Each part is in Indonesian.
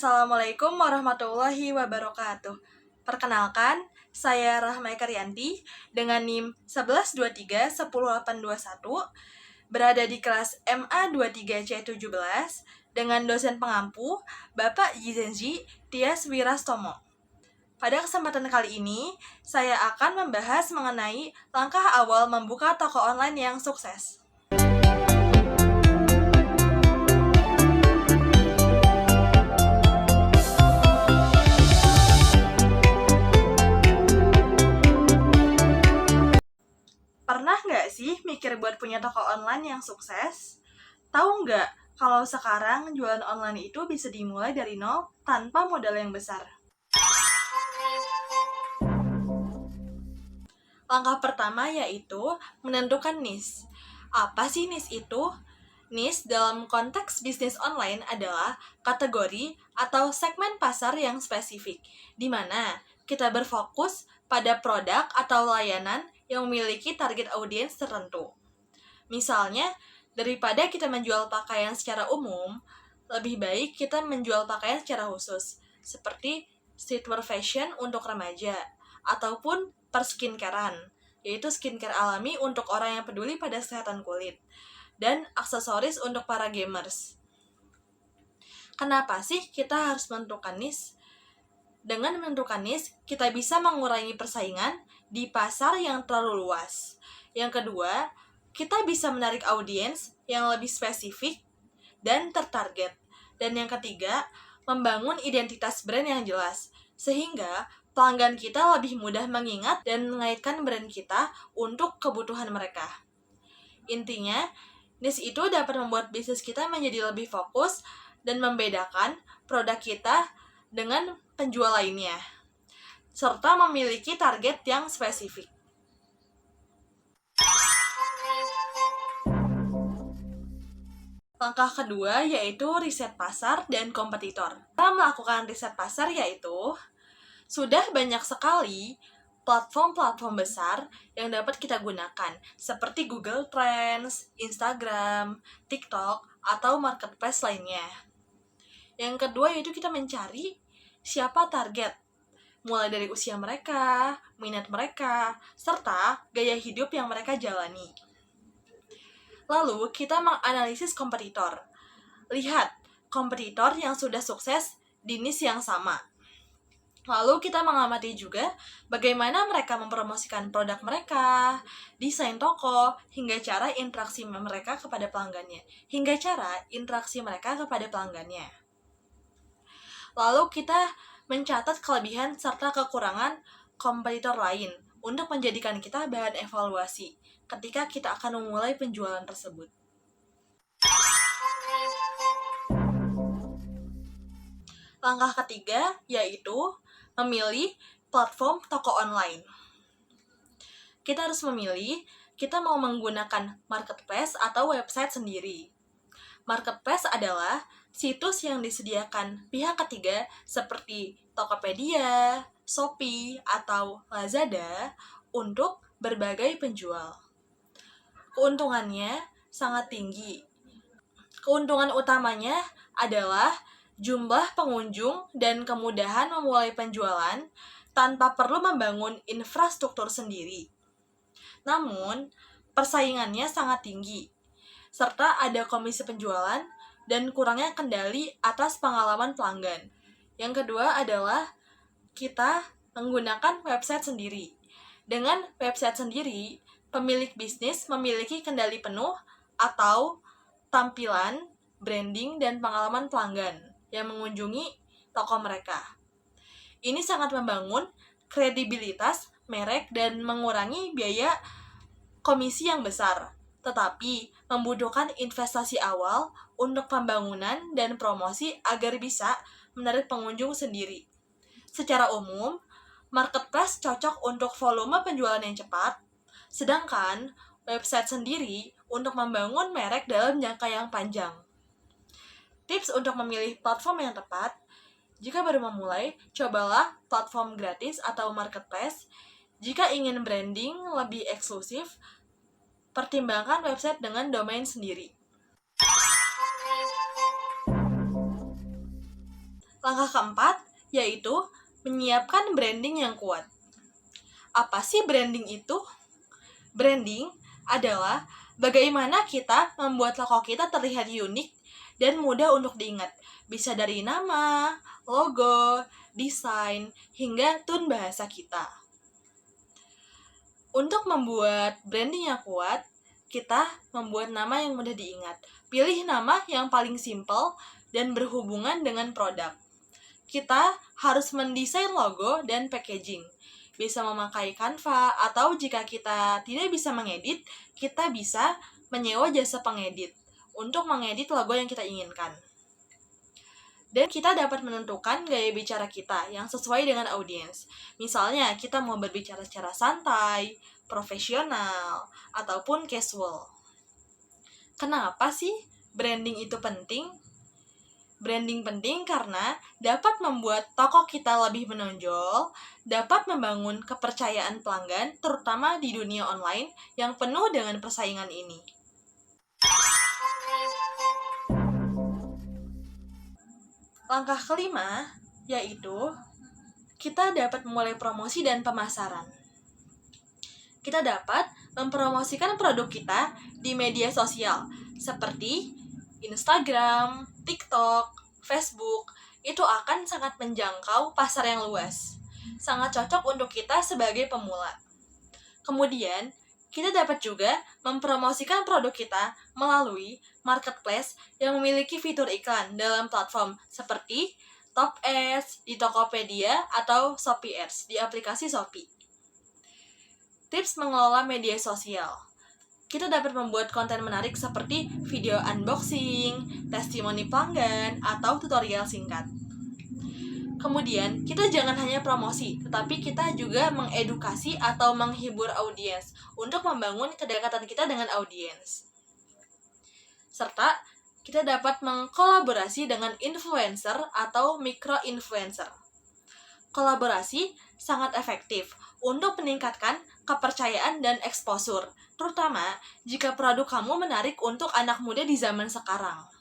Assalamualaikum warahmatullahi wabarakatuh. Perkenalkan, saya Rahma Eka-Rianti dengan NIM 1123-10821, berada di kelas MA23C17 dengan dosen pengampu Bapak Yizenji Tias Wirastomo. Pada kesempatan kali ini, saya akan membahas mengenai langkah awal membuka toko online yang sukses. Pernah nggak sih mikir buat punya toko online yang sukses? Tahu nggak kalau sekarang jualan online itu bisa dimulai dari nol tanpa modal yang besar? Langkah pertama yaitu menentukan niche. Apa sih niche itu? Niche dalam konteks bisnis online adalah kategori atau segmen pasar yang spesifik, di mana kita berfokus pada produk atau layanan yang memiliki target audiens tertentu. Misalnya, daripada kita menjual pakaian secara umum, lebih baik kita menjual pakaian secara khusus, seperti streetwear fashion untuk remaja, ataupun perskincarean, yaitu skincare alami untuk orang yang peduli pada kesehatan kulit, dan aksesoris untuk para gamers. Kenapa sih kita harus menentukan niche? Dengan menentukan niche, kita bisa mengurangi persaingan di pasar yang terlalu luas. Yang kedua, kita bisa menarik audiens yang lebih spesifik dan tertarget. Dan yang ketiga, membangun identitas brand yang jelas, sehingga pelanggan kita lebih mudah mengingat dan mengaitkan brand kita untuk kebutuhan mereka. Intinya, niche itu dapat membuat bisnis kita menjadi lebih fokus dan membedakan produk kita dengan penjual lainnya, serta memiliki target yang spesifik. Langkah kedua yaitu riset pasar dan kompetitor. Kita melakukan riset pasar yaitu sudah banyak sekali platform-platform besar yang dapat kita gunakan, seperti Google Trends, Instagram, TikTok, atau marketplace lainnya. Yang kedua yaitu kita mencari siapa target, mulai dari usia mereka, minat mereka, serta gaya hidup yang mereka jalani. Lalu, kita menganalisis kompetitor. Lihat kompetitor yang sudah sukses di niche yang sama. Lalu, kita mengamati juga bagaimana mereka mempromosikan produk mereka, desain toko, hingga cara interaksi mereka kepada pelanggannya. Lalu, kita mencatat kelebihan serta kekurangan kompetitor lain untuk menjadikan kita bahan evaluasi ketika kita akan memulai penjualan tersebut. Langkah ketiga yaitu memilih platform toko online. Kita harus memilih kita mau menggunakan marketplace atau website sendiri. Marketplace adalah situs yang disediakan pihak ketiga seperti Tokopedia, Shopee, atau Lazada untuk berbagai penjual. Keuntungannya sangat tinggi. Keuntungan utamanya adalah jumlah pengunjung dan kemudahan memulai penjualan tanpa perlu membangun infrastruktur sendiri. Namun, persaingannya sangat tinggi, serta ada komisi penjualan dan kurangnya kendali atas pengalaman pelanggan. Yang kedua adalah kita menggunakan website sendiri. Dengan website sendiri, pemilik bisnis memiliki kendali penuh atau tampilan, branding, dan pengalaman pelanggan yang mengunjungi toko mereka. Ini sangat membangun kredibilitas merek dan mengurangi biaya komisi yang besar, tetapi membutuhkan investasi awal untuk pembangunan dan promosi agar bisa menarik pengunjung sendiri. Secara umum, marketplace cocok untuk volume penjualan yang cepat, sedangkan website sendiri untuk membangun merek dalam jangka yang panjang. Tips untuk memilih platform yang tepat: jika baru memulai, cobalah platform gratis atau marketplace. Jika ingin branding lebih eksklusif, pertimbangkan website dengan domain sendiri. Langkah keempat, yaitu menyiapkan branding yang kuat. Apa sih branding itu? Branding adalah bagaimana kita membuat toko kita terlihat unik dan mudah untuk diingat. Bisa dari nama, logo, desain, hingga tone bahasa kita. Untuk membuat branding yang kuat, kita membuat nama yang mudah diingat. Pilih nama yang paling simpel dan berhubungan dengan produk. Kita harus mendesain logo dan packaging. Bisa memakai Canva, atau jika kita tidak bisa mengedit, kita bisa menyewa jasa pengedit untuk mengedit logo yang kita inginkan. Dan kita dapat menentukan gaya bicara kita yang sesuai dengan audiens. Misalnya, kita mau berbicara secara santai, profesional, ataupun casual. Kenapa sih branding itu penting? Branding penting karena dapat membuat toko kita lebih menonjol, dapat membangun kepercayaan pelanggan, terutama di dunia online yang penuh dengan persaingan ini. Langkah kelima, yaitu kita dapat memulai promosi dan pemasaran. Kita dapat mempromosikan produk kita di media sosial, seperti Instagram, TikTok, Facebook. Itu akan sangat menjangkau pasar yang luas. Sangat cocok untuk kita sebagai pemula. Kemudian, kita dapat juga mempromosikan produk kita melalui marketplace yang memiliki fitur iklan dalam platform seperti Top Ads di Tokopedia atau Shopee Ads di aplikasi Shopee. Tips mengelola media sosial. Kita dapat membuat konten menarik seperti video unboxing, testimoni pelanggan, atau tutorial singkat. Kemudian, kita jangan hanya promosi, tetapi kita juga mengedukasi atau menghibur audiens untuk membangun kedekatan kita dengan audiens. Serta, kita dapat mengkolaborasi dengan influencer atau micro-influencer. Kolaborasi sangat efektif untuk meningkatkan kepercayaan dan exposure, terutama jika produk kamu menarik untuk anak muda di zaman sekarang.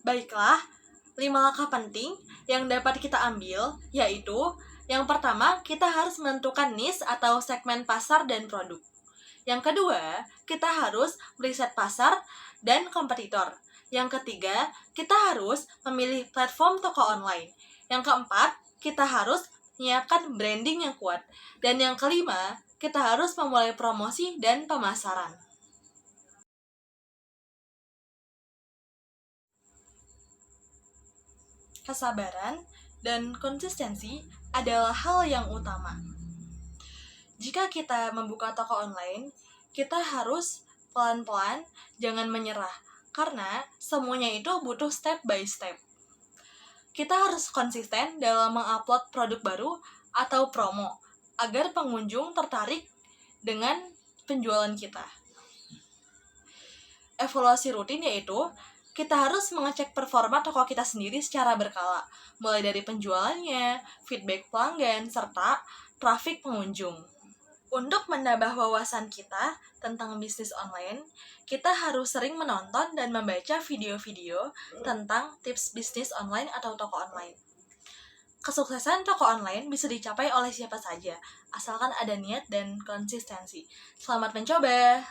Baiklah, 5 langkah penting yang dapat kita ambil, yaitu yang pertama, kita harus menentukan niche atau segmen pasar dan produk. Yang kedua, kita harus riset pasar dan kompetitor. Yang ketiga, kita harus memilih platform toko online. Yang keempat, kita harus menyiapkan branding yang kuat. Dan yang kelima, kita harus memulai promosi dan pemasaran. Kesabaran dan konsistensi adalah hal yang utama. Jika kita membuka toko online, kita harus pelan-pelan, jangan menyerah, karena semuanya itu butuh step by step. Kita harus konsisten dalam mengupload produk baru atau promo, agar pengunjung tertarik dengan penjualan kita. Evaluasi rutin yaitu kita harus mengecek performa toko kita sendiri secara berkala, mulai dari penjualannya, feedback pelanggan, serta traffic pengunjung. Untuk menambah wawasan kita tentang bisnis online, kita harus sering menonton dan membaca video-video tentang tips bisnis online atau toko online. Kesuksesan toko online bisa dicapai oleh siapa saja, asalkan ada niat dan konsistensi. Selamat mencoba!